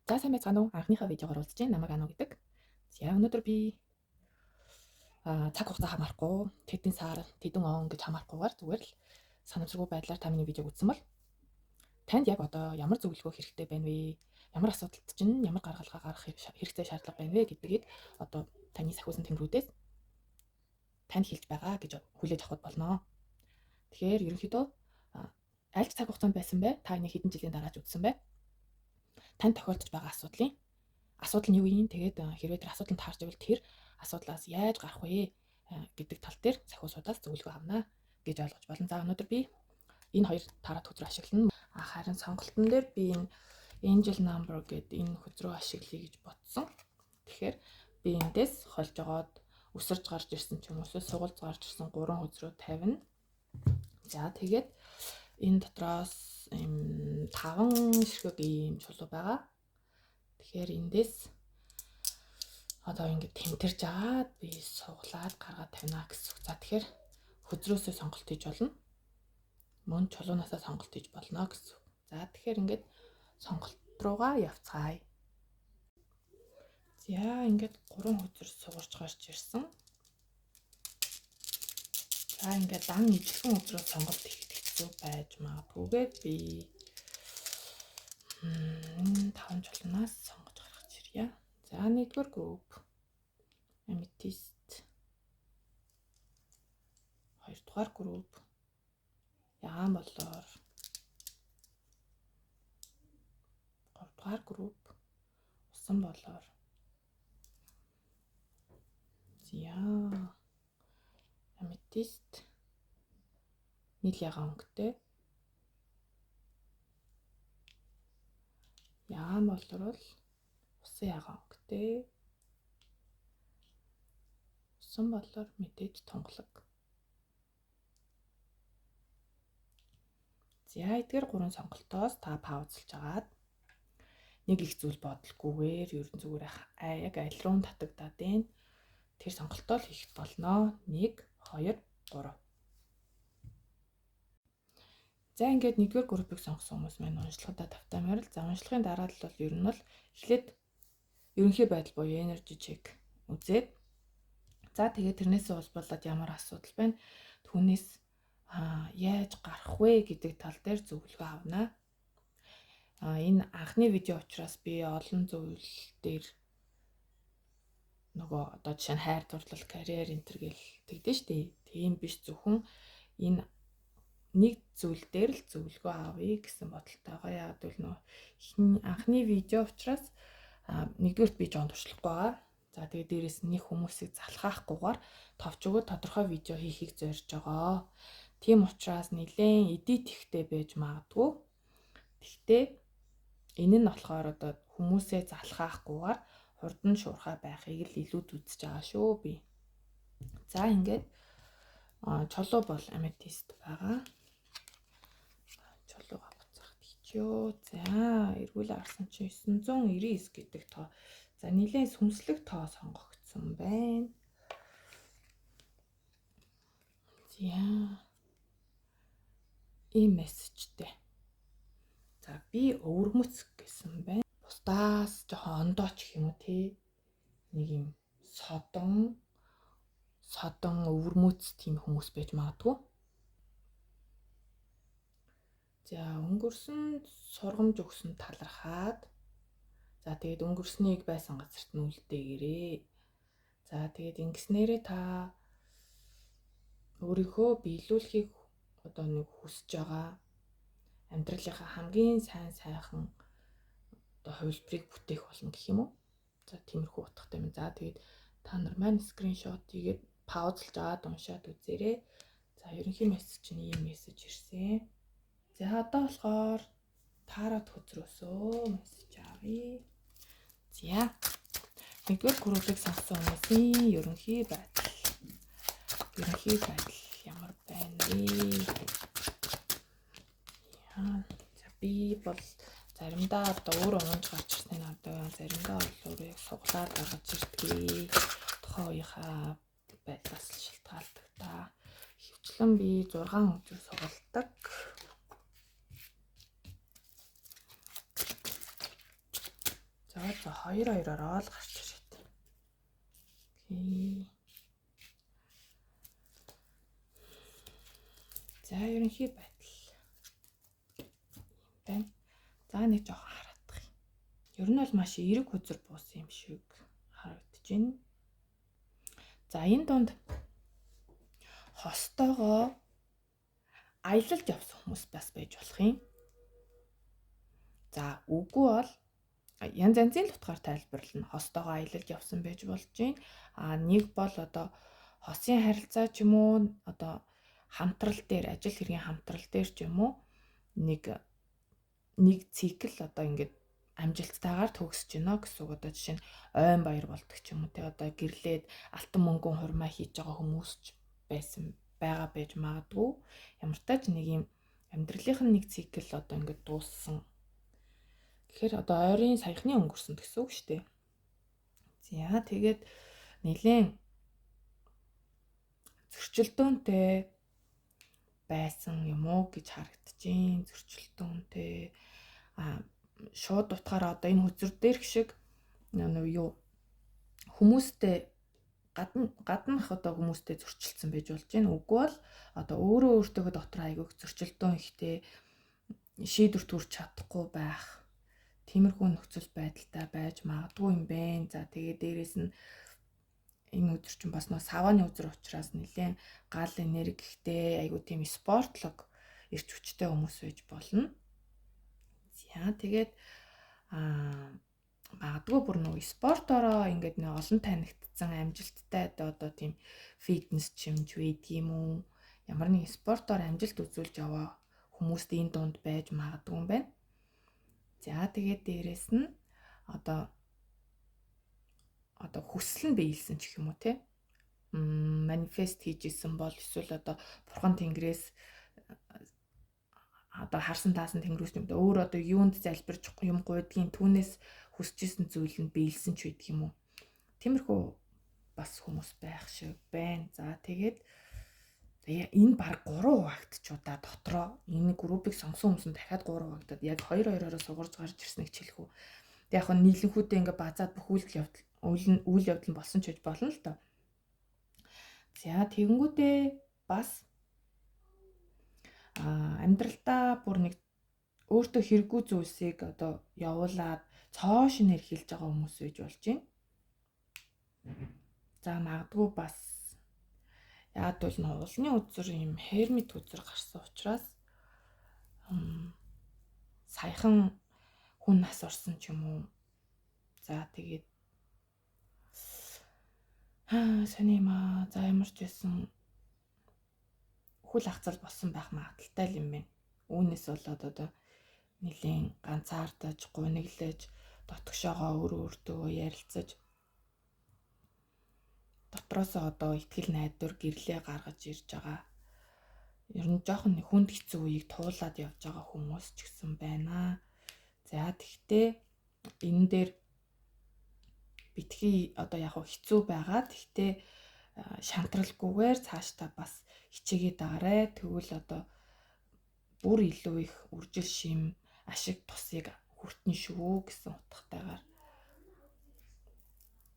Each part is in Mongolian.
За сайн байцгаана уу? Анхныхаа видеогоор уулзж байна. Намайг Ану гэдэг. За өнөөдөр би цаг хугацаа хамаарахгүй, тэдэн сар, тэдэн он гэж хамаарахгүйгээр зүгээр л санамсаргүй байдлаар та миний видеог үзсэн бол танд яг одоо ямар зөвлөгөө хэрэгтэй байна вэ? Ямар асуудалд чинь ямар гаргалгаа гаргах хэрэгтэй шаардлага байна вэ гэдгийг одоо таны сахиусан тэнгэрүүдээс танд хэлж байгаа гэж хүлээж авах болно. Тэгэхээр ерөнхийдөө аль цаг хугацаанд байсан бэ? Та энэ хэдэн жилийн дараа ч үзсэн бэ? Танд тохиолдож байгаа асуудал нь юу юм? Тэгээд хэрвээ тэр асуудал нь таарч байвал тэр асуудлаас яаж гарах вэ гэдэг тал дээр сахиусуудаас зөвлөгөө авна гэж ойлгож байна. За өнөөдөр би энэ хоёр тараад хөзрөө ашиглана. Харин сонголтын дээр би энэ Angel Number гэдэг энэ хөзрөө ашиглая гэж бодсон. Тэгэхээр би эндээс хольж жогоод өсөрж гарч ирсэн ч юм уу сугалж гарч ирсэн 3 хөзрөө тавина. За тэгээд энэ дотроос 5 ширхэг ийм чулуу байгаа. Тэгэхээр эндээс одоо ингэж тэмтэрж агаад би суглаад гаргаад тавина гэсэн үг. За тэгэхээр хөзрөөсөө сонголт хийж болно. Мөн чулуунаасаа сонголт хийж болно гэсэн үг. За тэгэхээр ингэж сонголт руугаа явцгаая. За ингэж 3 хөзөр сугарч гарч ирсэн. За ингэж дан ижилхэн хөзрөө сонголт хийхэд хэцүү байж магадгүйгээд би 5 чулуунаас сонгож гаргаж ирье. За нэгдүгээр групп Amethyst. Хоёрдугаар групп Ягаан болоор. Гуравдугаар групп Усан болоор. За Amethyst нийл ягаан өнгөтэй. Ягаан болоор бол усан ягаан өнгөтэй. Усан болоор мэдээж тунгалаг. За эдгээр 3 сонголтоос та паузлж агаад нэг их зүйл бодлоггүйгээр ер нь зүгээр яг аль руу татагдаад байна. Тэр сонголтоо л хийх болно. 1 2 3. За ингээд нэгдүгээр группыг сонгосон хүмүүс маань уншлагадаа тавтамаар л. За уншлагын дараа л бол ер нь бол эхлээд ерөнхий байдал буюу energy check үзээд за тэгээд тэрнээсээ улбалаад ямар асуудал байна түүнээс яаж гарах вэ гэдэг тал дээр зөвлөгөө авна. Энэ анхны видео учраас би олон зүйл дээр нөгөө одоо жишээ нь хайр дурлал, карьер энтер гэл тэгдэж штэ. Тийм биш, зөвхөн энэ нэг зүйл дээр л зөвлөгөө авъя гэсэн бодолтойгоо. Яг л нөгөө анхны видео учраас нэгдүгээрт би жоон туршлахгүй байгаа. За тэгээд дээрэс нь нэг хүмүүсийг залхаахгүйгээр товч өгөө тодорхой видео хийхийг зорьж байгаа. Тийм учраас нэлээд эдит ихтэй байж магадгүй. Гэхдээ энэ нь болохоор одоо хүмүүсээ залхаахгүйгээр хурдан шуурхай байхыг л илүүд үзэж байгаа шүү би. За ингээд чулуу бол Amethyst байгаа. Чулууга буцаахад хийчихё. За эргүүл харсан чинь 999 гэдэг тоо. За нэлээд сүнслэг тоо сонгогдсон байна. За ийм мессежтэй. За би өвөрмөц гэсэн байна. Бусдаас жоохон ондооч гэх юм уу те. Нэг юм содон өвөрмөц тийм хүмүүс байж магадгүй. За өнгөрсөн сургамж өгсөн талархаад. За тэгээд өнгөрснийг байсан газарт нь үлдээгээрээ. За тэгээд ингэснээрээ та өөрийнхөө биелүүлэхийг одоо нэг хүсэж байгаа амьдралынхаа хамгийн сайхан одоо хувилбарыг бүтээх болно гэх юм уу. За тиймэрхүү утгатай юм. За тэгээд та нар маань скриншот хийгээд паузлж аваад уншаад үзээрэй. За ерөнхий мессеж нь ийм мессеж ирсэн. За одоо болохоор таарад хөзрөөсөө мессеж авъя. За нэгдүгээр группыг сонгосон хүмүүсийн ерөнхий байдал ямар байна вэ? За би бол заримдаа одоо өөрөө унж гарч ирсэн одоо заримдаа бол өөрөө суглаад гаргаж ирдэг. Тухайн үеийнхаа байдлаас шалтгаалдаг та. Хөвчлэн би 6 өдөр сугалдаг. 2-2-оор л гарч ирээд. Окей. За ерөнхий байдал юм байна. За нэг жоохон хараадах юм. Ер нь бол маш эерэг хөзөр буусан юм шиг харагдаж байна. За энэ донд хостоогоо аялалд явсан хүмүүс бас байж болох юм. За үгүй бол янз янзын л утгаар тайлбарлана. Хостоогоо аялалд явсан байж болж байна. Нэг бол одоо хосын харилцаа ч юм уу, одоо хамтрал дээр, ажил хэргийн хамтрал дээр ч юм уу нэг цикл одоо ингээд амжилттайгаар төгсөж байна гэсэн үг. Одоо жишээ нь ойн баяр болдог ч юм уу, те одоо гэрлээд алтан мөнгөн хурмаа хийж байгаа хүмүүс ч байгаа байж магадгүй. Ямар тач нэг юм амьдралынх нь нэг цикл одоо ингээд дууссан. Тэгэхээр одоо ойрын саяхны өнгөрсөн гэсэн үг шүү дээ. За тэгээд нэлээд зөрчилдөөнтэй байсан юм уу гэж харагдаж байна. Зөрчилдөөнтэй шууд утгаараа одоо энэ хөзөр дээрх шиг хүмүүстэй гаднах одоо хүмүүстэй зөрчилдсөн байж болж байна. Үгүй бол одоо өөртөө дотор айгүйх зөрчилдөөн ихтэй шийдвэр төрж чадахгүй байх. Тиймэрхүү нөхцөл байдалтай байж магадгүй юм байна. За тэгээд дээрэс нь энэ өдөр чинь бас нөө савааны өдөр учраас нэлээд гал энергитэй айгүй тийм спортлог ирч хүчтэй хүмүүс байж болно. За тэгээд магадгүй бүр нөгөө спортороо ингээд нэг олон танигдсан амжилттай одоо тийм фитнес чимж байдаг юм уу? Ямар нэг спортоор амжилт үзүүлж яваа хүмүүст энэ дунд байж магадгүй юм байна. За тэгээд дээрэс нь одоо хүсэл нь биелсэн ч гэх юм уу те. Манифест хийжсэн бол эсвэл одоо бурхан тэнгэрээс одоо харсан таасан тэнгэрээс юм да өөр одоо юунд залбирч юм гуйдгийн түүнээс хүсэжсэн зүйл нь биелсэн ч байдаг юм уу. Тиймэрхүү бас хүмүүс байх шиг байна. За тэгээд энэ баг 3 хуваагдчихудаа дотроо энэ группийг сонгосон хүмүүс нь дахиад 3 хуваагдаад яг 2-2-ороо сугарж гарч ирснийг хэлэх үү. Тэг яг нь нийлэнхүүтэй ингээ базаад бүх үйл явдал нь болсон ч гэж болно л доо. За тэгэнгүүтээ бас амьдралдаа бүр нэг өөртөө хэрэггүй зүйлсийг одоо явуулаад цоо шинээр хэлж байгаа хүмүүс байж болж байна. За магадгүй бас яад бол уулны үзэр юм хермит үзэр гарсан учраас саяхан хүн нас орсон ч юм уу. За тэгээд сони ма за ямар ч байсан хүл хацал болсон байх магадaltaй юм байна. Үүнээс болоод одоо нэлийн ганцаардаж, гуниглаж, дотгошоогоо өөртөө ярилцаж дотроосоо одоо ихтгэл найдвар гэрлээ гаргаж ирж байгаа. Ер нь жоохон хүнд хэцүү үеийг туулаад явж байгаа хүмүүс ч гэсэн байна. За тэгтээ энэ дээр битгий одоо яг хэцүү байгаа. Тэгтээ шантралгүйгээр цаашдаа бас хичээгээд байгаарэ. Тэгвэл одоо бүр илүү их үржил шим ашиг тусыг хүртэн шүү гэсэн утгатайгаар.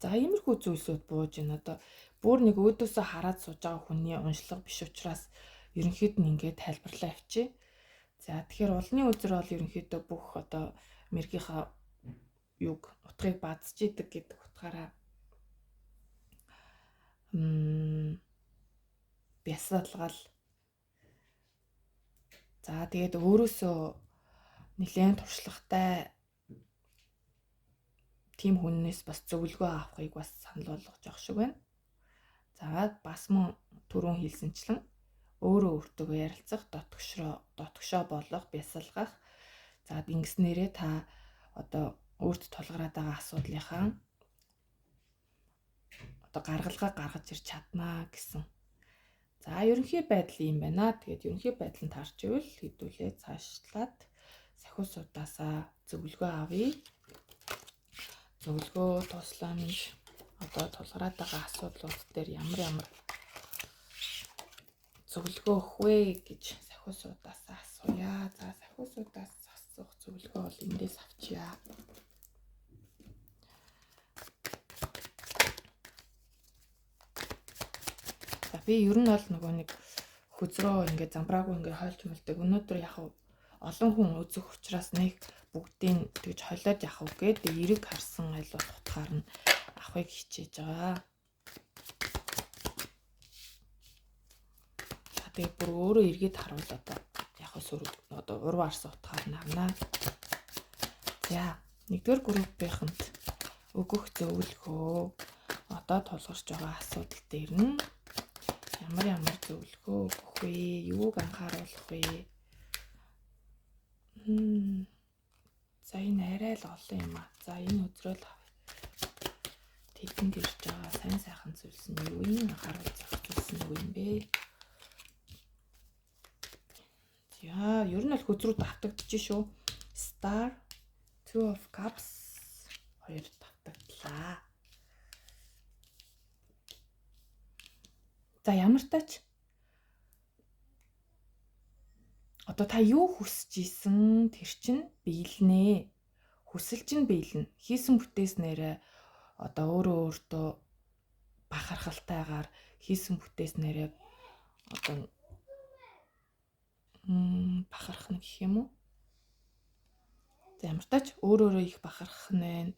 За иймэрхүү зүйлсүүд бууж байна. Одоо бүр нэг өөдөөсөө хараад сууж байгаа хүний уншлага биш учраас ерөнхийд нь ингээд тайлбарлаа авчи. За тэгэхээр улны үзэр бол ерөнхийдөө бүх одоо мэргийнхаа юг утгыг баазж идэг гэдэг утгаараа бясалгал. За тэгээд өөрөөсөө нэлээд туршлагатай тийм хүннээс бас зөвлөгөө авахыг бас санал болгож явах шиг байна. За бас мөн түрүүн хэлсэнчлэн өөрөө өөртөө ярилцах, дотгошоо болох, бясалгах. За ингэснээрээ та одоо өөрт тулгараад байгаа асуудлынхаа одоо гаргалгаа гаргаж ирч чаднаа гэсэн. За ерөнхий байдал юм байна. Тэгээд ерөнхий байдал нь таарч ивэл хэдүүлээ цаашлаад сахиусуудаасаа зөвлөгөө авъя. Зөвлөгөө тусламж одоо тулгараад байгаа асуудлууд дээр ямар зөвлөгөө өгөх вэ гэж сахиусуудаас асууя. За сахиусуудаас асуух зөвлөгөө бол эндээс авчия. би ер нь бол нөгөө нэг хөзрөө ингээд замбраагүй ингээд хойлж мэлдэг. Өнөөдөр яг олон хүн үзэх учраас нэг бүгдийг тэгж холиод явах үгээд эрэг харсан аль болох утгаар нь авахыг хичээж байгаа. Тэгээ бүр өөрөө эргээд харуул одоо уруу арсан утгаар нь авнаа. За 1-р группийнхэнд өгөх зөвлөгөө одоо тулгарч байгаа асуудал дээр нь ямар зөвлөгөө өгөх вэ? Юуг анхааруулах вэ? За энэ арай л олон юм аа. За энэ үзрэл авъя. Тэдэнд ирж байгаа сайн сайхан зүйлс нь юу юм? Анхааруул зөвлөс нь юу юм бэ? За ер нь л хөзрүүд автагдчих шүү. Star, Two of Cups 2 давтагдлаа. За ямар тач одоо та юу хүсэж исэн тэр чинь биелнэ. Хүсэл чинь биелнэ. Хийсэн бүтээснээрээ одоо өөртөө бахархалтайгаар хийсэн бүтээснээрээ одоо бахархна гэх юм уу? За ямар тач өөрөөрөө их бахархах нь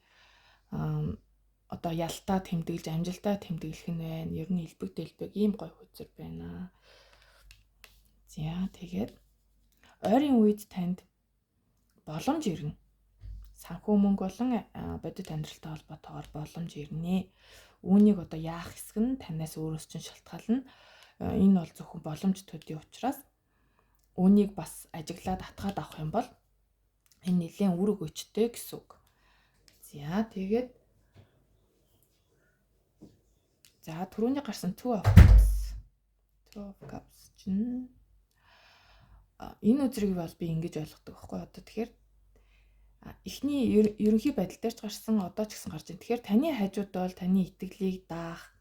одоо ялтаа тэмдэглэж амжилтаа тэмдэглэх нь байна. Ер нь элбэг дэлбэг ийм гой хөзөр байна. За тэгээд ойрын үед танд боломж ирнэ. Санхүү мөнгө болон бодит амьдралтай холбоотойгоор боломж ирнэ. Үүнийг одоо яах хэсэг нь танаас өөрөөс чинь шалтгаална. Энэ бол зөвхөн боломж төдий учраас үүнийг бас ажиглаад атгаад авах юм бол энэ нэлээд үр өгөөчтэй гэсэн үг. За тэгээд түрүүний гарсан Two of Cups чинь энэ үзрийг бол би ингэж ойлгодог байхгүй одоо тэгэхээр эхний ерөнхий байдал дээр ч гарсан одоо ч гэсэн гарч байна. Тэгэхээр таны хажууд бол таны итгэлийг даах,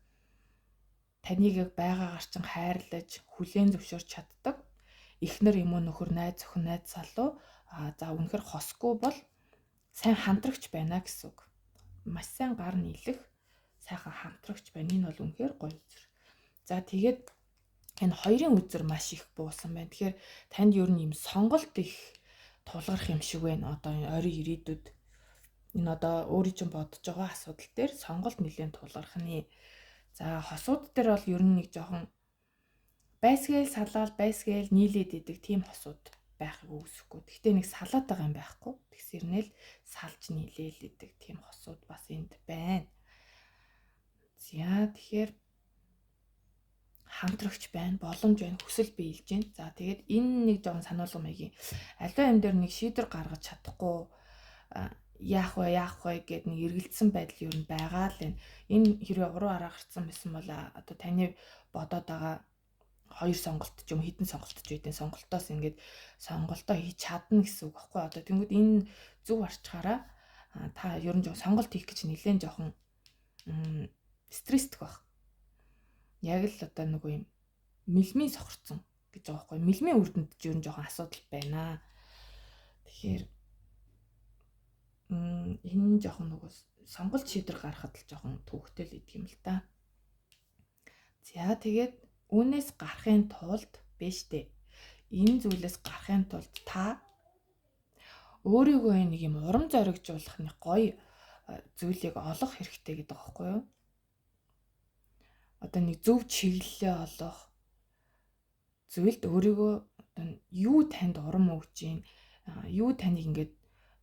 таныг байгаагаар чинь хайрлаж, хүлээн зөвшөөрч чаддаг эхнэр юм уу нөхөр, найз охин, найз залуу за үнэхээр хосгүй бол сайн хамтрагч байна гэсэн үг. Маш сайн гар нийлэх сайхан хамтрагч байна. Энэ бол үнэхээр гоё үзэр. За тэгээд энэ хоёрын үзэр маш их буусан байна. Тэгэхээр танд ер нь юм сонголт их тулгарх юм шиг байна. Одоо ойрын ирээдүйд энэ одоо өөрийн чинь бодож байгаа асуудал дээр сонголт нэлээд тулгарх нь. За хосууд дээр бол ер нь нэг жоохон байсгээл салаал байсгээл нийлээд идэг тийм хосууд байхыг үүсэхгүй. Гэхдээ нэг салаад байгаа юм байхгүй. Тэгсэрнэл салж нийлээл идэг тийм хосууд бас энд байна. За тэгэхээр хамтрагч байна, боломж байна, хүсэл биелж байна. За тэгээд энэ нэг жоохон сануулга маягийн аливаа юм дээр нэг шийдвэр гаргаж чадахгүй яах вэ гэд нэг эргэлдсэн байдал юу н байгаа л энэ. Энэ хэрэг уруу араа гарцсан байсан бол одоо таны бодоод байгаа хоёр сонголт ч юм хэдэн сонголт ч үедэн сонголтоос ингээд сонголтоо хийж чадна гэсэн үг байхгүй. Одоо тэнгууд энэ зөв арчхаараа та ер нь жоо сонголт хийх гэж нэлээд жоохон стресстэй байх. Яг л одоо нэг юм мэлмийн сохорцсон гэж байгаа байхгүй. Мэлмийн үрдэнд ч ер нь жоохон асуудал байна. Тэгэхээр энэ жоохон нөгөө сонголт шийдвэр гаргахад л жоохон төвөгтэй л идэг юм л та. За тэгээд үүнээс гарахын тулд биш дээ. Энэ зүйлээс гарахын тулд та өөрийгөө нэг юм урам зоригжуулах нэг гоё зүйлийг олох хэрэгтэй гэдэг байгаа байхгүй юу? Одоо нэг зөв чиглэлээ олох зүйлд өөрийгөө одоо юу танд урам өгч юм, юу таныг ингээд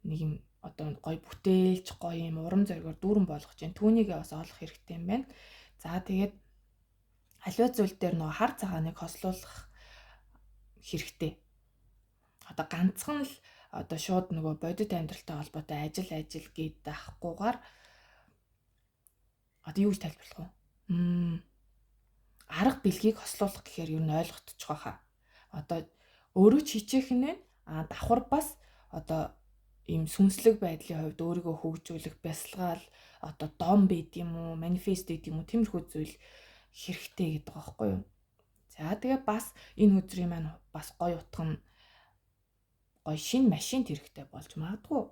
нэг юм одоо гоё бүтээлч гоё юм урам зоригоор дүүрэн болгож байна. Түүнийгээ бас олох хэрэгтэй юм байна. За тэгээд аливаа зүйл дээр нөгөө хар цагааныг хослуулах хэрэгтэй. Одоо ганцхан л одоо шууд нөгөө бодит амьдралтай холбоотой ажил гээд даахгүйгээр одоо юу гэж тайлбарлах вэ? Арга бэлгийг хослуулах гэхээр юу н ойлгогдчих واخа. Одоо өөрөө ч хичээх нь байна. Давхар бас одоо ийм сүнслэг байдлын хувьд өөрийгөө хөгжүүлэх, бясалгаал одоо дом байд юм уу, манифест байд юм уу, тиймэрхүү зүйл хэрэгтэй гэдэг байгаа байхгүй юу. За тэгээ бас энэ өдрийн маань бас гоё утга нь гоё шинэ машин хэрэгтэй болж магадгүй.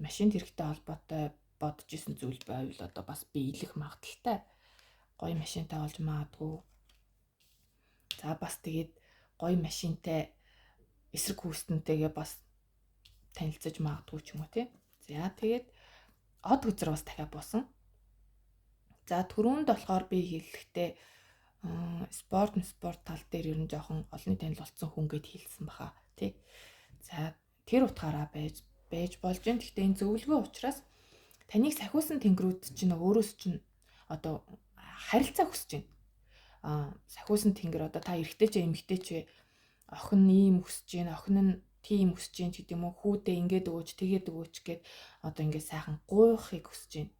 Машин хэрэгтэй холбоотой бодож исэн зүйл байвал одоо бас биелэх магадaltaй гоё машинтай болж магадгүй. За бас тэгээд гоё машинтай эсрэг хүүстэнтэйгээ бас танилцаж магадгүй ч юм уу тий. За тэгээд од үзэр бас дахиад буусан. За түрүүнд болохоор би хэлэхдээ спорт тал дээр ер нь жоохон олонний танил болсон хүн гэд хэлсэн баха тий. За тэр утгаараа байж болж байна. Гэхдээ энэ зөвлөгөө учраас таныг сахиусан тэнгэрүүд чинь өөрөөс чинь одоо харилцаа хүсэж байна. Сахиусан тэнгэр одоо та эрэгтэй ч эмэгтэй ч охин нь ийм хүсэж байна, охин нь тийм хүсэж байна гэдэг юм уу, хүүдээ ингээд өгөөч, тэгээд өгөөч гэд одоо ингээд сайхан гуйхыг хүсэж байна.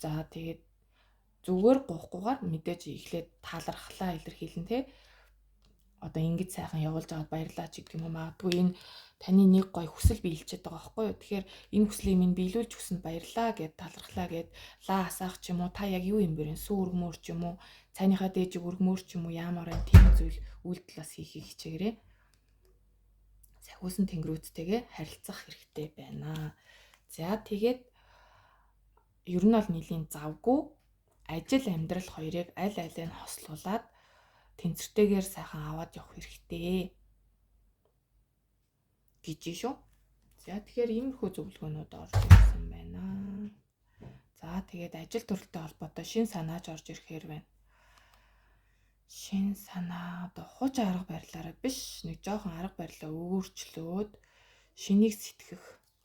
За тэгээд зүгээр гуйхгүйгээр мэдээж эхлээд таалархлаа илэрхийлэн те. Одоо ингэж сайхан явуулж аваад баярлалаа ч гэдэг юм уу, магадгүй энэ таны нэг гоё хүсэл биелчихэд байгаа байхгүй юу. Тэгэхээр энэ хүслийг минь биелүүлж өгсөнд баярлалаа гэд талархлаа гэд лаа асаах ч юм уу, та яг юу юм бэ? Сүү өргмөр ч юм уу, цайныхаа дээжиг өргмөр ч юм уу, ямар тийм зүйл үйлдэл бас хийхийг хичээгээрэй. Сахиусан тэнгэрүүдтэйгээ харилцах хэрэгтэй байна. За тэгээд ер нь бол нэлийн завгүй ажил амьдрал хоёрыг аль алийг нь хослуулад тэнцвэртэйгээр сайхан аваад явах хэрэгтэй гэж шүү. За тэгэхээр иймэрхүү зөвлөгөөнүүд орж ирсэн байна. За тэгээд ажил төрөлтэй холбоотой шин санааж орж ирэхээр байна. Шин санаа одоо хуч арга барилаараа биш, нэг жоохон арга барилаа өөрчлөөд шинийг сэтгэх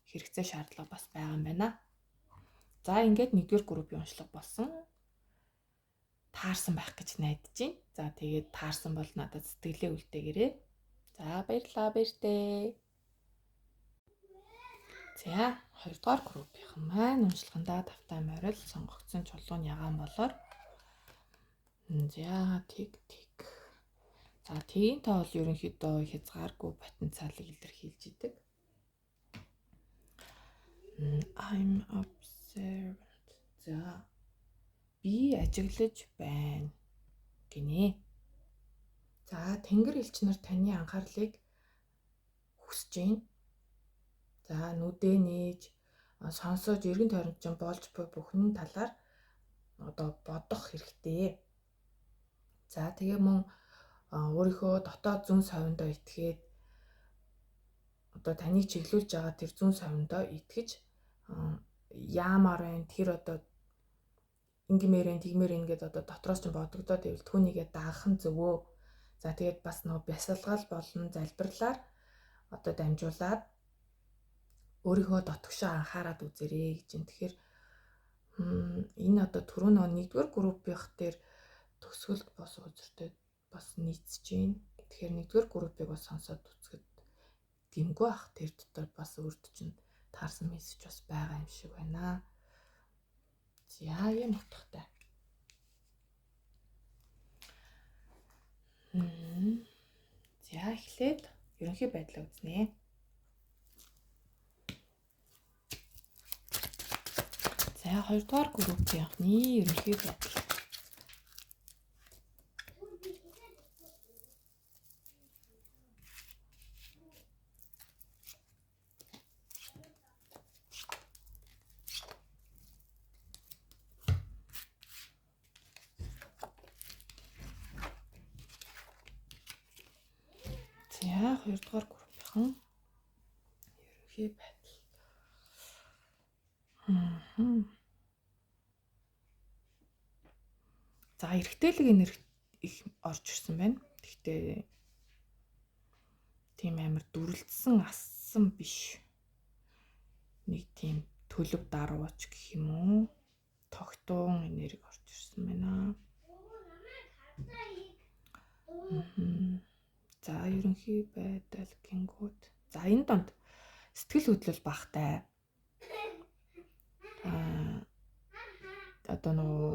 хэрэгцээ шаардлага бас байгаа юм байна. За ингээд 1-р группийн уншлага болсон. Таарсан байх гэж найдаж байна. За тэгээд таарсан бол надад сэтгэлээ үлдээгээрэй. За баярлалаа баяртай. За 2-р группийн маань уншлагандаа тавтай морил сонгогдсон чулуун ягаан болоор. За тэг. За тийм та бол ерөнхийдөө хязгааргүй потенциалыг илэрхийлж идэг. I'm observant. За би ажиглаж байна гинэ. За тэнгэр элч нар таны анхаарлыг хүсэж байна. За нүдээ нээж сонсож эргэн тойронд чинь болж буй бүхэн талаар одоо бодох хэрэгтэй. За тэгээ мөн өөрийнхөө дотоод зүн совиндоо итгээд одоо таныг чиглүүлж байгаа тэр зүн совиндоо итгэж яамаар байна тэр одоо ингэмээр тэгмээр ингээд одоо дотроос ч бодогдоод ивэл түүнийгээ дагах нь зөвөө. За тэгээд бас нөгөө бясалгал болон залбирлаар одоо дамжуулаад өөрийнхөө дотгошоо анхаарад үзээрэй гэж юм. Тэгэхээр энэ одоо түрүү нөгөө 1-р группийнх дээр төсөлд бас үзэртэй бас нийцж байна. Тэгэхээр 1-р группийг бас сонсоод үзэхэд гэмгүй ах тэр дотор бас өөрт чинь таарсан мессеж бас байгаа юм шиг байна. За юм утгатай. За эхлээд ерөнхий байдлаа үзнэ. За 2-р группийн анхны ерөнхий байдал. За 2-р группийн ерөнхий байдал. За эргэтэлэг энерги их орж ирсэн байна. Гэхдээ тийм амар дүрлэлсэн ассан биш. Нэг тийм төлөв дарууч гэх юм уу? Тогтуун энерги орж ирсэн байна. За ерөнхий байдал гингүүд. За энэ донд сэтгэл хөдлөл багтай. Одоо нөгөө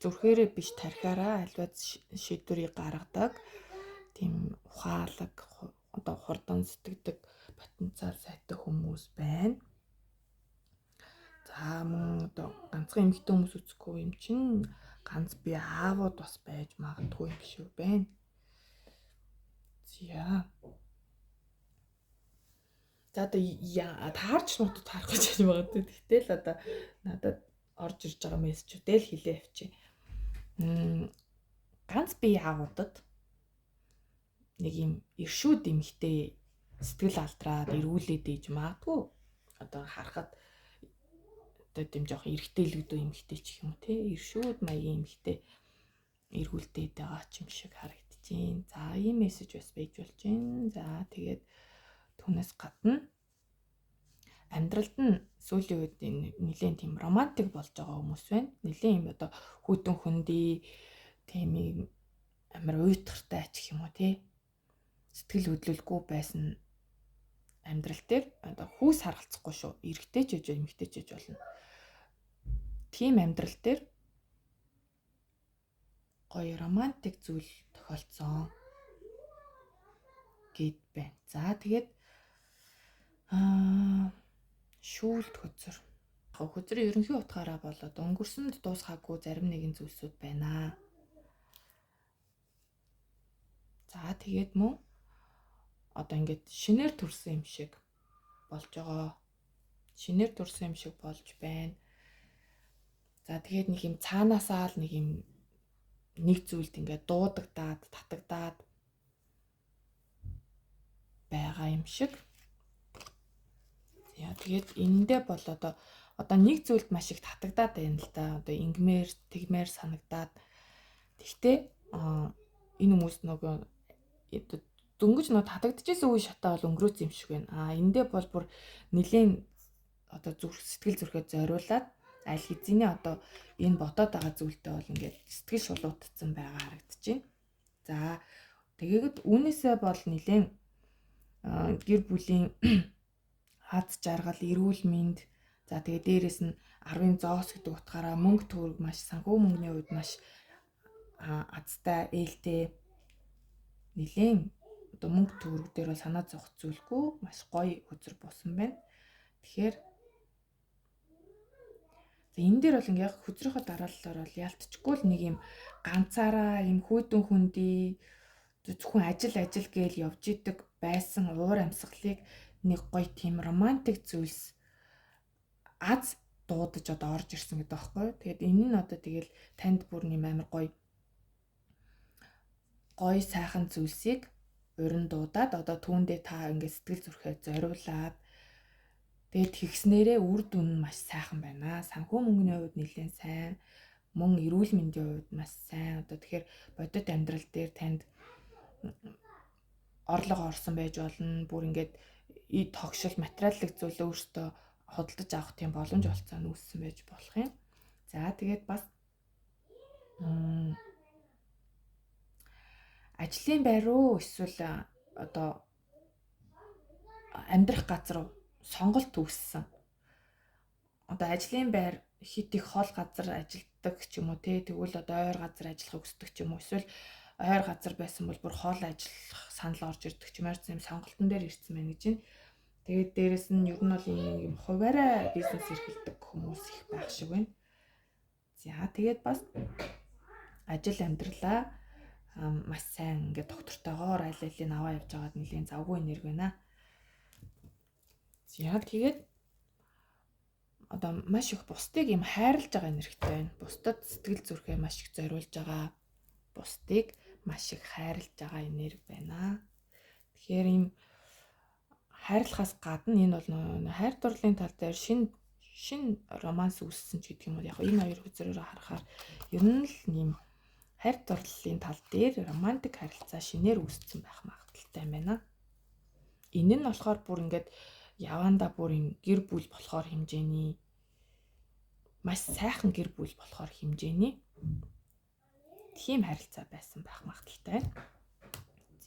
зүрхээрээ биш тархиараа альваад шийдвэрийг гаргадаг тийм ухаалаг одоо хурдан сэтгэдэг потенциал сайтай хүмүүс байна. За мөн одоо ганцхан эмэгтэй хүмүүс үзэхгүй юм чинь ганц бие аавууд бас байж магадгүй юм шиг байна. За одоо таарч нутад таарах гэж магадгүй. Тэгтэл одоо надад орж ирж байгаа мессежүүдээ л хэлээ авчи. Ганц бие аавуудад нэг юм иршүүд эмхтэй сэтгэл алдраад эргүүлээд ээж магадгүй одоо харахад одоо тийм жоох эргэтэлэгдүү эмхтэй ч юм уу те иршүүд маягийн эмхтэй эргүүлдээд байгаа ч юм шиг харагдчихээн. За ийм мессеж бас байж болж байна. За тэгээд түүнээс гадна амьдралд нь сүүлийн үед нэлээд тийм романтик болж байгаа хүмүүс байна. Нэлээд юм одоо хүйтэн хүндий тийм юм амар уйтгартай ч юм уу тий. Сэтгэл хөдлөлгүй байсан амьдрал дээр одоо хүүс харгалцахгүй шүү. Эрэгтэй ч гэж эмэгтэй ч гэж болно. Тийм амьдрал дээр гоё романтик зүйл тохиолдсон гэд байна. За тэгээд шүүлт хөзөр. Хөзрийн ерөнхий утгаараа бол одоо өнгөрсөнд дуусгаагүй зарим нэгэн зүйлсүүд байна. За тэгээд мөн одоо ингээд шинээр төрсөн юм шиг болж байгаа. Шинээр төрсөн юм шиг болж байна. За тэгээд нэг юм цаанаасаа л нэг юм нэг зүйлд ингээд дуудагдаад, татагдаад байгаа юм шиг. Яа тэгээд энэндээ бол одоо нэг зүйлд маш их татагдаад байна л да. Одоо ингмээр, тэгмээр санагдаад. Тэгтээ энэ хүмүүс нөгөө дөнгөж нөө татагдчихсэн үе шатаа бол өнгөрөөсөн юм шиг байна. Эндээ бол бүр нэлийн одоо сэтгэл зүрхээ зориулаад аль хэзээ одоо энэ бодоод байгаа зүйлтэй бол ингээд сэтгэл шулуутцсан байгаа харагдчихээн. За тэгээд үүнээсээ бол нэлийн гэр бүлийн хаз жаргал, эрүүл мэнд, за тэгээд дээрэс нь 10-ын зоос гэдэг утгаараа мөнгө төгрөг маш санхүү мөнгөний үед маш азтай, ээлтэй нэлийн одоо мөнгө төгрөг дээр бол санаа зовх зүйлгүй маш гоё хөзөр буусан байна. Тэгэхээр энэ дээр бол ингээ хөзрийнхөө дараалалаар бол ялтчгүй л нэг юм ганцаараа юм хүйтэн хүндий зөвхөн ажил гээл явж идэг байсан уур амьсгалыг нэг гоё тийм романтик зүйлс аз дуудаж одоо орж ирсэн гэдэг байхгүй. Тэгээд энэ нь одоо тэгэл танд бүр нэм амар гоё сайхан зүйлсийг урин дуудаад одоо түүндээ та ингээд сэтгэл зүрхээ зориулаад тэгээд тэгснээрээ үр дүн нь маш сайхан байна. Санхүү мөнгөний хувьд нэлээд сайн, мөн эрүүл мэндийн хувьд маш сайн. Одоо тэгэхээр бодит амьдрал дээр танд орлого орсон байж болно. Бүр ингээд тогшил материаллык зүйлээ өөртөө худалдаж авах тийм боломж олцоо нүүссэн байж болох юм. За тэгээд бас ажлын байр руу эсвэл одоо амьдрах газар руу сонголт үүссэн. Одоо ажлын байр хит их хол газар ажилтдаг ч юм уу те тэгвэл одоо ойр газар ажиллахыг хүсдэг ч юм уу эсвэл ойр газар байсан бол бүр хол ажиллах санал орж ирдэг ч юм сонголтон дээр ирсэн байна гэж байна. Тэгээд дээрэс нь ер нь бол ийм хуваарай бизнес эрхэлдэг хүмүүс их байх шиг байна. За тэгээд бас ажил амьдралаа маш сайн ингээд доктортойгоор аль алийг аваа явж байгаад нэлийн завгүй энерги байна. За тэгээд одоо маш их бусдыг юм хайрлаж байгаа энергитэй байна. Бусдад сэтгэл зүрхээ маш их зориулж байгаа. Бусдыг маш их хайрлаж байгаа энерги байна. Тэгэхээр ийм хайрлахаас гадна энэ бол хайр дурлалын тал дээр шин романс үүссэн ч гэдэг юм уу. Яг энэ хоёр хөзрөөрөө харахаар ер нь л ийм хайр дурлалын тал дээр романтик харилцаа шинээр үүссэн байх магадaltaй байна. Энэ нь болохоор бүр ингээд явандаа бүр юм гэр бүл болохоор хэмжээний маш сайхан гэр бүл болохоор хэмжээний тийм харилцаа байсан байх магадaltaй байна.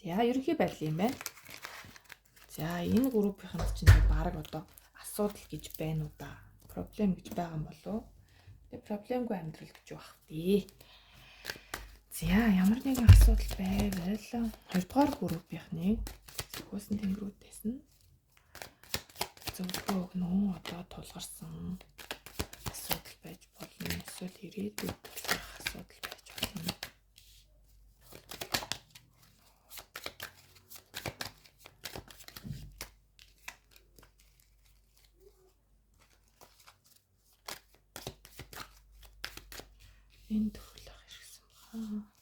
За ерөнхий байдал юм байна. За энэ группийнх чинь баг одоо асуудал гэж байна уу да? Проблем гэж байгаа юм болов уу? Тэгээ проблемгүй амьдрал гэж байх тий. За ямар нэгэн асуудал байвал хоёрдугаар группийнхны хөөсөн тэнгэрүүдээс нь зөвлөгөө өгнө үү? Одоо тулгарсан асуудал байж болно. Эсвэл ирээдүйд тулгарх асуудал байж болно. Энэ төвлөх хэрэгсэн баа.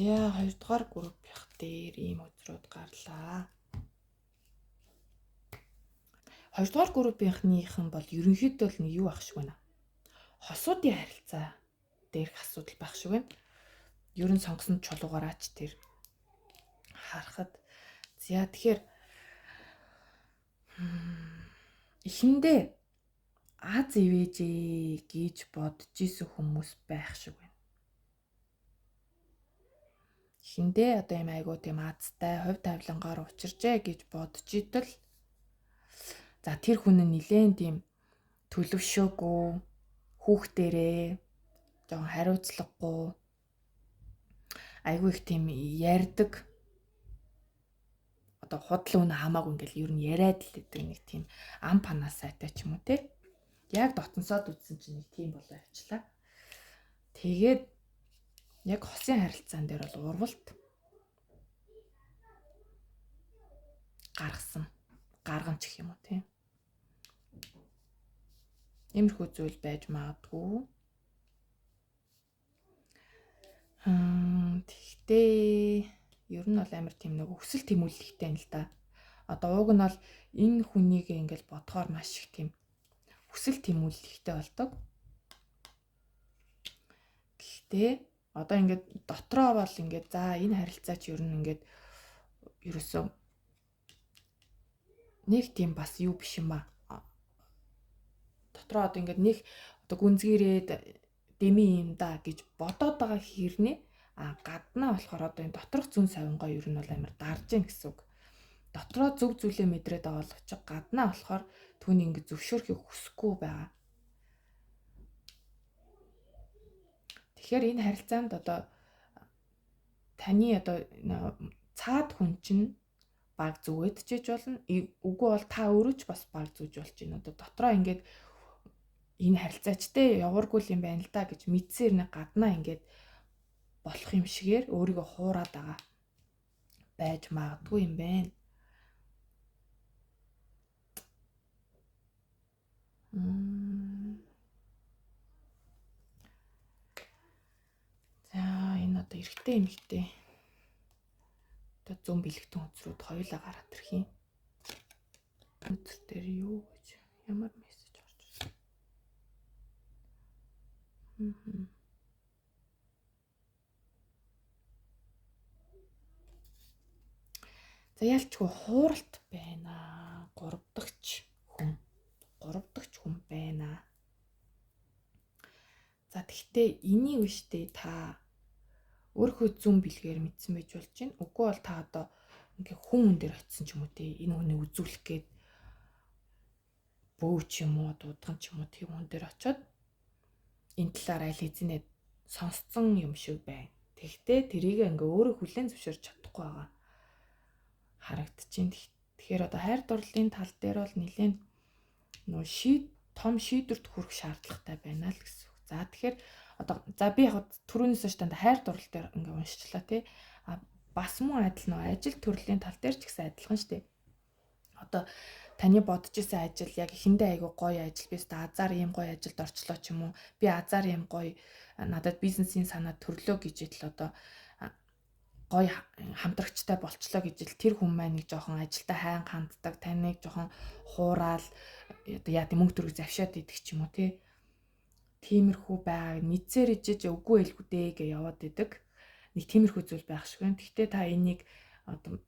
За 2 дугаар группийнх дээр ийм өдрүүд гарлаа. 2 дугаар группийнхнийхэн бол ерөнхийдөө л нэг юу ах шиг байна. Хосуудын харилцаа дээрх асуудал байх шиг байна. Ер нь сонгосон чулуугаараач тэр харахад за тэгэхээр эхэндээ аз ивэжээ гэж бодож исэн хүмүүс байх шиг байна. Эхэндээ одоо юм айгуу тийм азтай хувь тавилангаар учиржээ гэж бодож идэл за тэр хүн нь нилээн тийм төлөвшөөгүй хүүхдэрээ жоохон хариуцлагагүй айгүй их тийм ярьдаг одоо худал үнэ хамаагүй ингээл ер нь яриад л гэдэг нэг тийм ам панаа сайтай ч юм уу те яг дотносоод үзсэн чинь нэг тийм болоо явчлаа. Тэгээд яг хосын харилцаан дээр бол урвалт гарган ч гэх юм уу тийм иймэрхүү зүйл байж магадгүй. Тэгтээ ер нь бол амар тийм нэг өсөл тэмүүлэлттэй юм л да. Одоо уг нь бол энэ хүнийг ингээл бодохоор маш их тийм өсөл тэмүүлэлттэй болдог. Гэхдээ одоо ингээд дотроо бол ингээд за энэ харилцаач ер нь ингээд ерөөсөө нэг тийм бас юу биш юм ба. Дотроо одоо ингээд нэг одоо гүнзгийрээд дэми юм да гэж бодоод байгаа хэрнээ гаднаа болохоор одоо энэ доторх зүүн савингой ер нь бол амар дарж ийн гэсэн үг. Дотроо зөв зүйлээ мэдрээд байгаа бол ч гаднаа болохоор түүний ингэ зөвшөөрөхийг хүсэхгүй байгаа. Тэгэхээр энэ харилцаанд одоо таны одоо цаад хүн чинь баг зүгээд чиж болно. Үгүй бол та өөрөө ч бас баг зүүж болж байна. Одоо дотроо ингээд энэ харилцаачтай явааргүй юм байна л да гэж мэдсээр нэг гаднаа ингээд болох юм шигээр өөрийгөө хуураад байгаа байж магадгүй юм байна. За энэ одоо эрэгтэй эмэгтэй одоо зүүн бэлэгтэн үзрүүд хоёулаа гараад ирэх юм. Үзэр дээр юу гэж ямар мессеж орж ирсэн. За ялчгүй хууралт байна. 3 дахь хүн байна. За тэгтээ энийг үштэй та өөрийнхөө зүүн бэлгээр мэдсэн байж болж байна. Үгүй бол та одоо ингээ хүн дээр очисон ч юм уу те энэ хүнийг үзүүлэх гээд бөө ч юм уу дуудган ч юм уу тийм хүн дээр очиод энэ талаар аль хэзээ сонсцсон юм шиг байна. Тэгтээ тэрийг ингээ өөрөө хүлээн зөвшөөрч чадахгүй байгаа харагдчихээн. Тэгэхээр одоо хайр дурлалын тал дээр бол нэлээд нөө том шийдвэрт хүрэх шаардлагатай байна л гэсэн үг. За тэгэхээр одоо за би яг түрүүнээс ч танд хайр дурлал дээр ингээ уншчлаа тий. Бас мөн адил нөө ажил төрлийн тал дээр ч гэсэн адилхан шүү дээ. Одоо таны бодож исэн ажил яг эхэндээ айгүй гоё ажил биш та азар ийм гоё ажилд орчлоо ч юм уу. Би азар ийм гоё надад бизнесийн санаа төрлөө гэж итл одоо гоё хамтрагчтай болчлоо гэж ил тэр хүн маань нэг жоохон ажилдаа хайн ханддаг таныг жоохон хуурал одоо яа мөнгө төрөг завшаад идэх ч юм уу тий. Тиймэрхүү байгааг мэдсээр ижиж үгүй хэлгүй дээ гэж яваад идэг. Нэг тиймэрхүү зүйл байх шиг байна. Гэхдээ та энийг одоо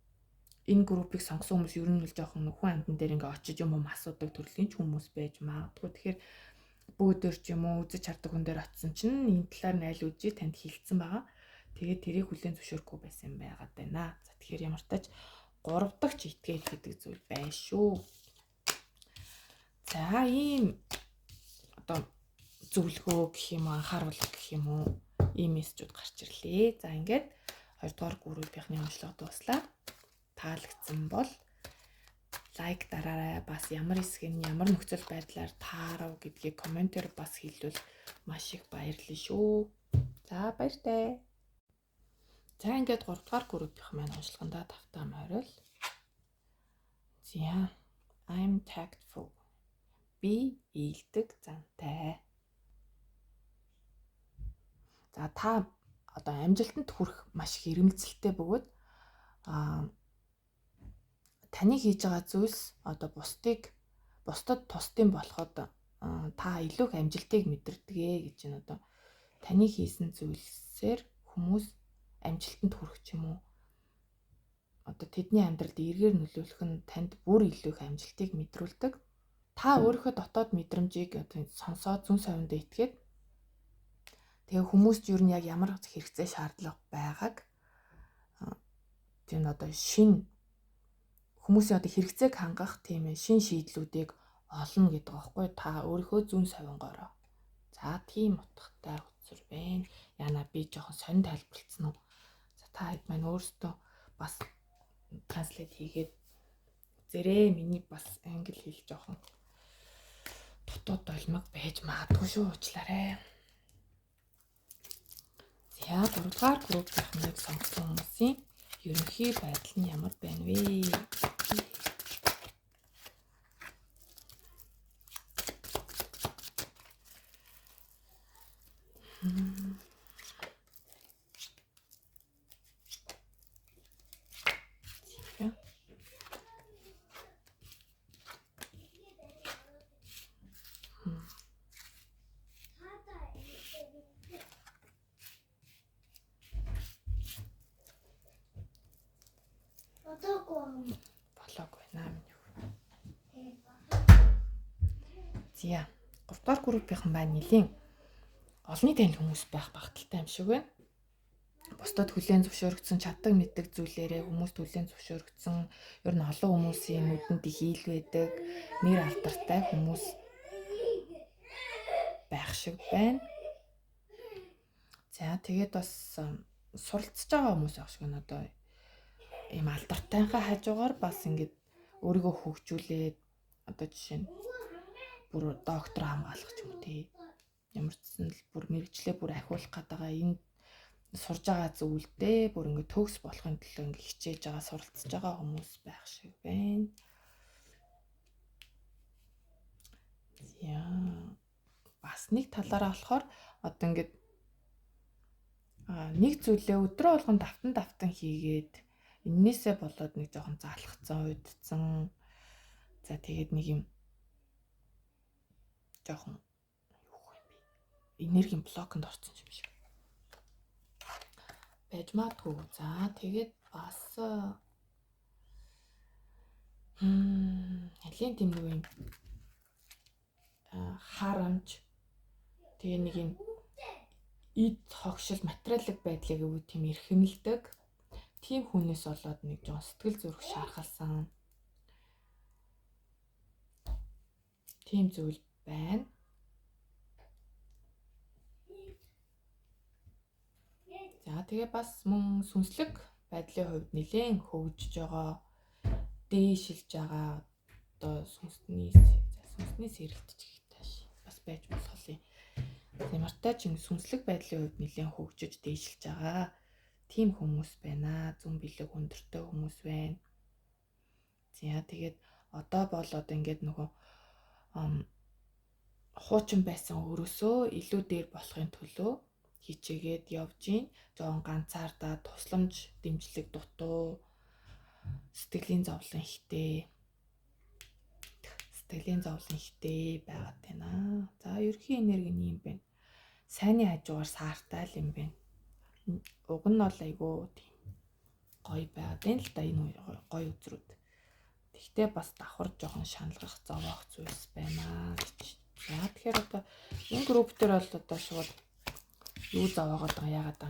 энэ группийг сонгосон хүмүүс ер нь л жоохон хүн амтан дээр ингээ очиж юм асуудаг төрлийн ч хүмүүс байж магадгүй. Тэгэхээр бөөдөр ч юм уу үзэж хардаг хүн дээр очисон чинь энэ талаар нь аль үжи танд хэлсэн байгаа. Тэгээд тэрийг хүлээн зөвшөөрөхгүй байсан юм байгаад байна. За тэгэхээр ямар тач 3 дахь итгээл гэдэг зүйл байна шүү. За ийм одоо зөвлөгөө гэх юм уу анхааруулга гэх юм уу ийм мессежүүд гарч ирлээ. За ингээд 2 дугаар группийнхний уншлага дуслаа. Таалагдсан бол лайк дараарай. Бас ямар хэсэг нь ямар нөхцөл байдлаар таарав гэдгийг комментээр бас хэлвэл маш их баярлалаа шүү. За баяртай. За ингээд 3 дугаар группийнх маань уншлагандаа тавтаа морил. За I'm tactful. Би ийдэг зантай. За та одоо амжилтанд хүрэх маш их ирмэлцэлтэй бөгөөд таны хийж байгаа зүйлс одоо бусдад тусдын болоход та илүү их амжилтыг мэдэрдэг гэж байна. Одоо таны хийсэн зүйлсээр хүмүүс амжилтанд хүрэх ч юм уу. Одоо тэдний амьдралд эргээр нөлөөлөх нь танд бүр илүү их амжилтыг мэдрүүлдэг. Та өөрийнхөө дотоод мэдрэмжийг одоо сонсоод зүн совиндоо итгээд тэгээ хүмүүст юу нь яг ямар хэрэгцээ шаардлага байгааг тийм одоо хүмүүсийн одоо хэрэгцээг хангах тийм шин шийдлүүдийг олно гэдэг аахгүй. Та өөрийнхөө зүн совингоороо. За тийм утгатай үзэр байна. Яна би жоохон сонь тайлбарлацсан уу? За та хэд маань өөрсдөө бас транслейт хийгээд зэрэг миний бас англи хэл жоохон дутуу долмог байж магадгүй шүү, уучлаарай. За 3 дугаар группийн сонгосон хүмүүсийн ерөнхий байдал нь ямар байна вэ? Болоогүй наа. За 3 дугаар группийнхан маань нэлийн олонний танил хүмүүс байх багталтай юм шиг байна. Бусдад хүлээн зөвшөөрөгдсөн чаддаг мэддэг зүйлээрээ хүмүүст хүлээн зөвшөөрөгдсөн ер нь олон хүмүүсийн нүдэнд их ийл байдаг нэр алдартай хүмүүс байх шиг байна. За тэгээд бас суралцж байгаа хүмүүс байх шиг байна. Одоо ийм алдартай хажуугаар бас ингэж өөрийгөө хөгжүүлээд одоо жишээ нь бүр доктор хамгаалах ч юм уу тий. Ямар ч зүйл бүр мэрэгчлээ бүр ахиулах гэдэг энэ сурж байгаа зүйлдээ бүр ингэ төгс болохын төлөө ингэ хичээж байгаа суралцж байгаа хүмүүс байх шиг байна. Яа. Бас нэг талаараа болохоор одоо ингэ нэг зүйлээ өдрөө болгон давтан хийгээд эннээсээ болоод нэг жоохон залхацсан, уйдцсан. За тэгээд нэг юм жоохон энергийн блоконд орсон юм шиг байж магадгүй. За тэгээд бас нэлийн тийм нэг юм харамж тэгээ нэг юм эд хогшил материалын байдлыг өвөө тийм эрхэмлдэг тийм хүнээс болоод нэг жоо сэтгэл зүрх шархалсан тийм зүйл байна. За тэгээ бас мөн сүнслэг байдлын хувьд нэлээд хөгжиж байгаа, дээшилж байгаа одоо сүнсний сэрэлтж ихтэй бас байж болох юм. Ямартай ч сүнслэг байдлын хувьд нэлээд хөгжиж дээшилж байгаа тийм хүмүүс байна. Зүн бэлэг өндөртэй хүмүүс байна. За тэгээд одоо бол одоо ингээд нөгөө хуучин байсан өөрөөсөө илүү дээр болохын төлөө хичээгээд явж гин. Жоон ганцаардаа тусламж дэмжлэг дутуу сэтгэлийн зовлон ихтэй байгаад байна. За ерхий энерги нь юм байна. Сайнны хажуугаар саартай л юм байна. Уг нь бол айгүй тийм гоё байгаад байна л да энэ гоё үзрүүд. Тэгтээ бас давхар жоохон шаналгах зовоох зүйлс байна гэж. За тэгэхээр одоо энэ групп дээр бол одоо шууд юу зовоогоод байгаа яагаад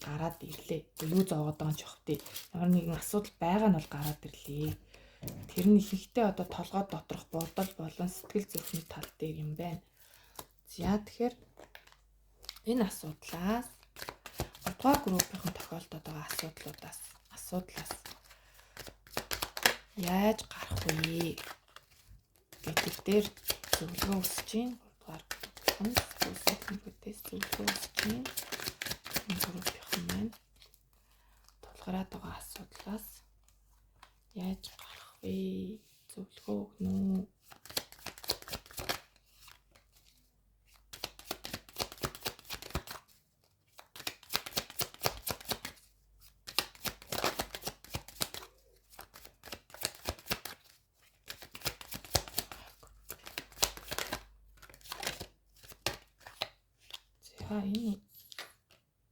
гараад ирлээ. Юу зовоогоод байгаа ч явахтыг ямар нэгэн асуудал байгаа нь бол гараад ирлээ. Тэр нь ихэнхдээ одоо толгой доторх бодол болон сэтгэл зүрхний тал дээр юм байна. За тэгэхээр энэ асуудлаас 3 дугаар группийн тохиолдоод байгаа асуудлаас яаж гарах вэ гэдэг дээр зөвлөгөө өгсөж байна. 3 дугаар зөвлөгөө маань тулгараад байгаа асуудлаас яаж гарах вэ? Зөвлөгөө өгнө үү? За энэ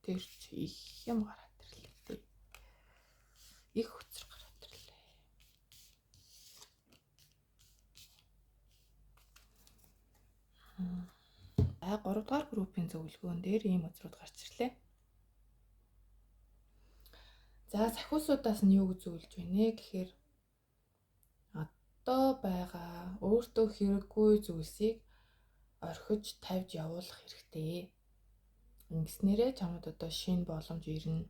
тэр чи их юм гараад ирлээ тий. Их хөцөр гараад ирлээ. За 3 дугаар группийн зөвлөгөөн дээр ийм үзрүүд гарч ирлээ. За сахиусуудаас нь юу гэж зөвлөж байна гэхээр одоо байгаа өөртөө хэрэггүй зүйлсийг орхиж тавьж явуулах хэрэгтэй. Ингэснээрээ чамд одоо шинэ боломж ирнэ.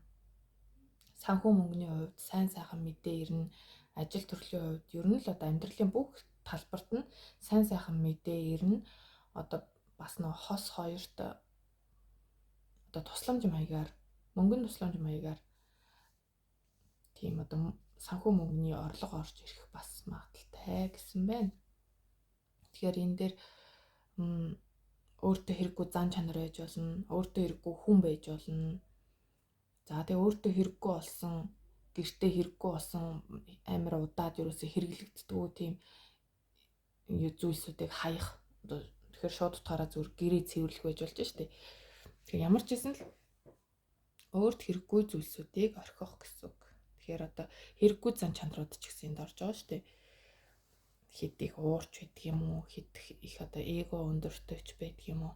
Санхүү мөнгөний хувьд сайн сайхан мэдээ ирнэ. Ажил төрлийн хувьд ер нь л одоо амьдралын бүх талбарт нь сайн сайхан мэдээ ирнэ. Одоо бас нэг хос хоёрт одоо тусламж маягаар, мөнгөний тусламж маягаар тийм одоо санхүү мөнгөний орлого орж ирэх бас магадaltaй гэсэн байна. Тэгэхээр энэ дээр өөртөө хэрэггүй зан чанар байж болно, өөртөө хэрэггүй хүн байж болно. За тэгээ өөртөө хэрэггүй болсон, гэртээ хэрэггүй болсон амар удаад ерөөсө хэрэглэгддэг тийм зүйлсүүдийг хаях. Тэгэхээр шууд утгаараа зүгээр гэрээ цэвэрлэх байж болж штэ. Тэгэхээр ямар ч гэсэн л өөрт хэрэггүй зүйлсүүдийг орхих гэсэн үг. Тэгэхээр одоо хэрэггүй зан чанарууд ч гэсэн энд орж байгаа штэ. Хэд их уурч байдаг юм уу, хэд их одоо эго өндөртөйч байдаг юм уу.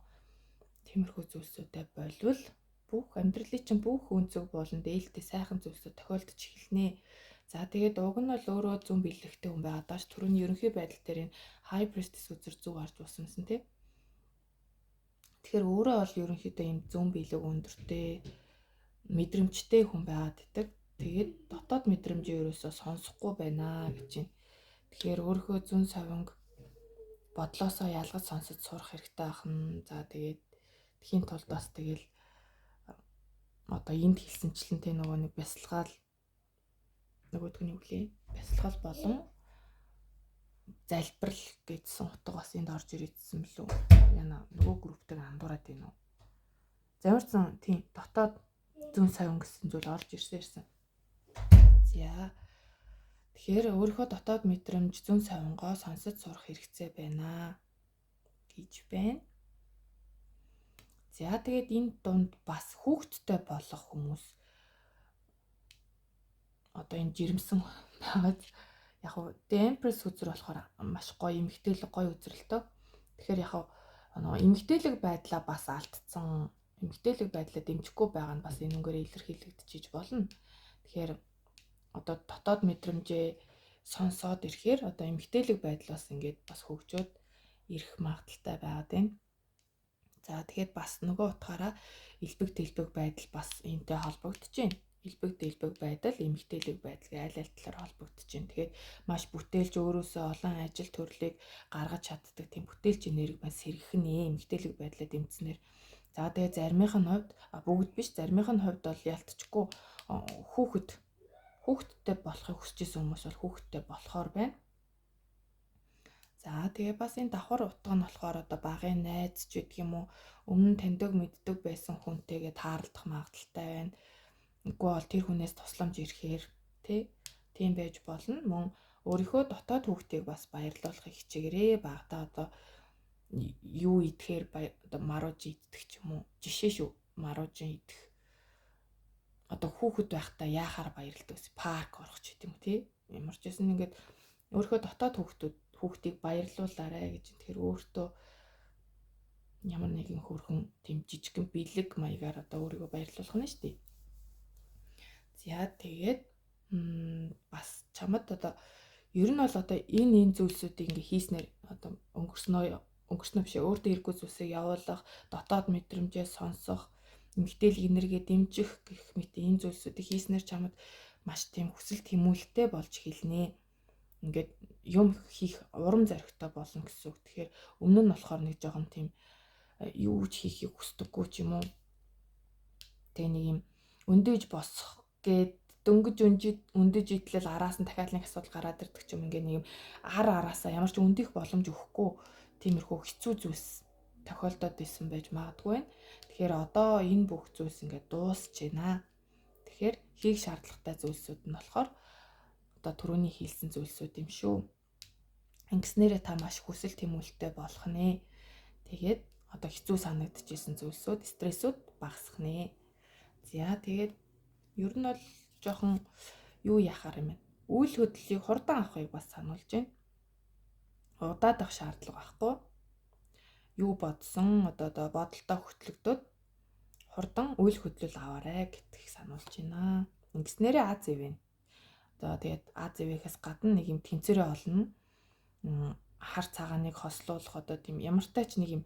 Тиймэрхүү зүйлсүүдэд болвол бүх амьдралын чинь бүх үнцэг болон дээлтэй сайхан зүйлсүүд тохиолдож эхэлнэ. За тэгээд уг нь бол өөрөө зүүн бэлэгтэй хүн байгаа даач түрүүний ерөнхий байдал дээр энэ high priestess үзэр зүг гарч уусансан тий. Тэгэхээр өөрөө бол ерөнхийдөө юм зүүн бэлэг өндөртэй мэдрэмжтэй хүн байгаад идэг. Тэгээд дотоод мэдрэмжээ ерөөсөө сонсохгүй байна гэж байна. Тэгэхээр өөрийнхөө зүүн совинг бодлоосоо ялгаж сонсож сурах хэрэгтэй ахна. За тэгээд тхийн тулд бас тэгэл одоо энд хэлсэнчлэн тэ нөгөө нэг бясалгаал нөгөөдгний үлээ бясалгал болон залбирал гэсэн утга бас энд орж ирсэн билүү. Яна нөгөө групптэйг андуураад байна уу? Замарсан тийм дотоод зүүн совин гэсэн зүйл орж ирсэн. За тэгэхээр өөрийнхөө дотоод мэдрэмж зүүн совингоо сонсож сурах хэрэгцээ байна гэж байна. За тэгээд энэ дунд бас хүүхдтэй болох хүмүүс одоо энэ жирэмсэн байгаад яг хуу The Empress үзэр болохоор маш гоё эмгтээлэг гоё үзрэлтэй. Тэгэхээр яг хуу эмгтээлэг байдлаа бас алдсан, эмгтээлэг байдлаа дэмжихгүй байгаа нь бас энэ өнгөөр илэрхийлэгдэж болно. Тэгэхээр одоо дотоод мэдрэмжээ сонсоод ирэхээр одоо эмгтээлэг байдлаас ингээд бас хөгжөөд ирэх магадaltaй байгаад байна. За тэгээд бас нөгөө утгаараа элбэг дэлбэг байдал бас энтэй холбогдож байна. Элбэг дэлбэг байдал эмгтээлэг байдал аль аль талаар холбогдож байна. Тэгээд маш бүтээлж өөрөөсөө олон ажил төрлийг гаргаж чаддаг тийм бүтээлч энерги бас сэргэх эмгтээлэг байдлаа дэмжснээр. За тэгээд заримынх нь хувьд бүгд биш, заримынх нь хувьд бол ялтчгүй хүүхэдтэй болохыг хүсэж исэн хүмүүс бол хүүхэдтэй болохоор байна. За тэгээ бас энэ давхар утга нь болохоор одоо багын найз ч гэдэг юм уу өмнө таньдаг мэддэг байсан хүнтэйгээ таарлах магадaltaй байна. Үгүй бол тэр хүнээс тусламж ирэхээр тийм байж болно. Мөн өөрийнхөө дотоод хүүхдийг бас баярлуулахыг хичээгээрээ багтаа одоо юу идэхээр одоо марууж идэх ч юм уу. Жишээ шүү. Марууж идэх. Одоо хүүхэд байхдаа яахаар баярлдаг вэ? Парк орох ч гэдэг юм тий. Ямар ч гэсэн ингээд өөрийнхөө дотоод хүүхдийг баярлуулаарай гэж. Тэгэхээр өөртөө ямар нэгэн хөрхөн тийм жижигхэн бэлэг маягаар одоо өөрийгөө баярлуулах нь шүү дээ. За тэгээд бас чамд одоо ер нь бол одоо энэ зүйлсүүдийг ингээ хийснээр одоо өнгөрснөө биш өөртөө хэрэггүй зүйлсийг явуулах, дотоод мэдрэмжээ сонсох, эмгтээлэг энерги дэмжих гэх мэт энэ зүйлсүүдийг хийснээр чамд маш тийм хүсэл тэмүүлэлтэй болж эхэлнэ. Ингээд юм хийх урам зоригтой болно гэсэн үг. Тэгэхээр өмнө нь болохоор нэг жоохон тийм юу ч хийхийг хүсдэггүй ч юм уу. Тэгээ нэг юм өндөөж босох гээд дөнгөж өндөж идлэл араас нь дахиад нэг асуудал гараад ирдэг ч юм ингээ нэг юм араасаа ямар ч өндөх боломж өгөхгүй тиймэрхүү хэцүү зүйлс тохиолдоод исэн байж магадгүй байна. Тэгэхээр одоо энэ бүх зүйлс ингээ дуусч байна. Тэгэхээр хийх шаардлагатай зүйлсүүд нь болохоор одоо түрүүний хийлсэн зүйлсүүд юм шүү. Ингэснээрээ та маш хүсэл тэмүүлэлтэй болох нэ. Тэгээд одоо хэцүү санагдчихсэн зүйлсүүд, стрессүүд багасгах нэ. За тэгээд ер нь бол жоохон юу яхаар юм бэ? Үйл хөдлөлийг хурдан авахыг бас сануулж байна. Удаад авах шаардлага байхгүй. Юу бодсон одоо бодолтой хөтлөгдөд хурдан үйл хөдлөл аваарай гэдгийг сануулж байна. Ингэснээрээ АЗВ нь. Одоо тэгээд АЗВ-ээс гадна нэг юм тэнцвэрээ олно. Хар цагааныг хослуулах одоо тийм ямартай ч нэг юм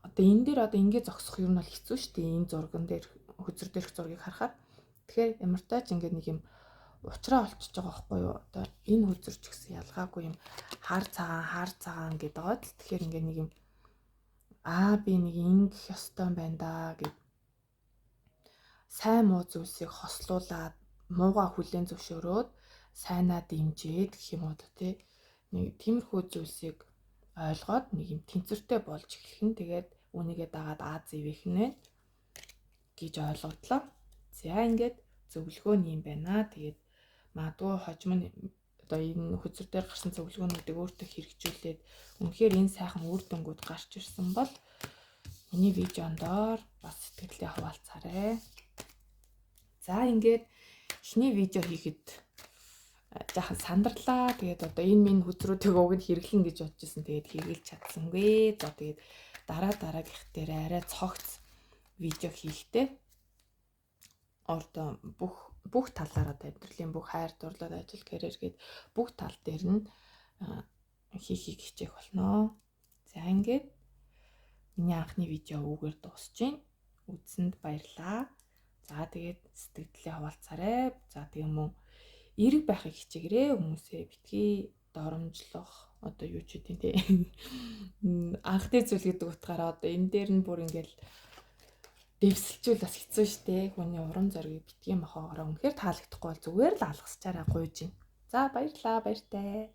одоо энэ дээр одоо ингэ зогсох юм бол хэцүү шүү дээ. Энэ зурган дээр хөзөр дээрх зургийг харахаар тэгэхээр ямартай ч ингэ нэг юм уучраа олчиж байгаа байхгүй юу? Одоо энэ хөзөр ч гэсэн ялгаагүй юм хар цагаан гэдэг байгаа л тэгэхээр ингэ нэг юм би нэг ингэх ёстой юм байна да гэд сайн муу зүйлсийг хослуулаад муугаа хүлээн зөвшөөрөөд сайнаа дэмжээд гэх юм уу тий нэг тиймэрхүү зүйлсийг ойлгоод нэг юм тэнцвэртэй болж эхлэх нь тэгээд үнийгээ дагаад АЗВ-х нь гэж ойлголоо. За ингээд зөвлөгөө нь юм байна. Тэгээд магадгүй хожим нь одоо энэ хөзөр дээр гарсан зөвлөгөөнүүдийг өөртөө хэрэгжүүлээд үнэхээр энэ сайхан үр дүнгууд гарч ирсэн бол миний видеон доор бас сэтгэлдээ хуваалцаарай. За ингээд эхний видео хийхэд жаахан сандарлаа. Тэгээд одоо энэ минь хөзрүүдийг уг нь хэрэглэн гэж бодож ирсэн. Тэгээд хэрэгжилж чадсангүй. За тэгээд дараа гих дээр арай цогц видео хийхдээ ордоо бүх талаараа амьдралын бүх хайр дурлал ажил карьер гээд бүх тал дээр нь хийхийг хичээх болно. За ингээд миний анхны видео үгээр дуусж байна. Үзсэнд баярлалаа. За тэгээд сэтгэлдээ хаваалцаарай. За тэгээ мөн эрэг байхыг хичээгээрэй хүмүүсээ битгий доромжлох одоо юу ч үгүй тий. Анхны зүйл гэдэг утгаараа одоо энэ дээр нь бүр ингээл дэвсэлжүүл бас хэцүү шттэ. Хүний урам зориг битгий махаагаараа үнэхээр таалагдахгүй бол зүгээр л алгасчаараа гуйж гин. За баярлалаа баяртай.